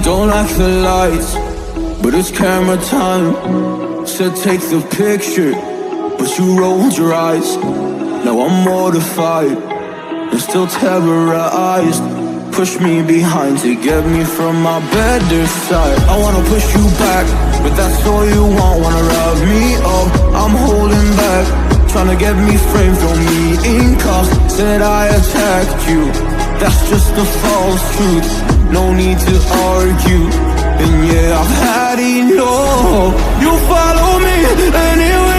Don't like the lights, but it's camera time. Said take the picture, but you rolled your eyes. Now I'm mortified and still terrorized. Push me behind to get me from my better side. I wanna push you back, but that's all you want. Wanna rub me up, I'm holding back. Tryna get me framed, throw me in cuffs. Said I attacked you, that's just a false truth. No need to argue, and yeah, I've had enough. You follow me anywhere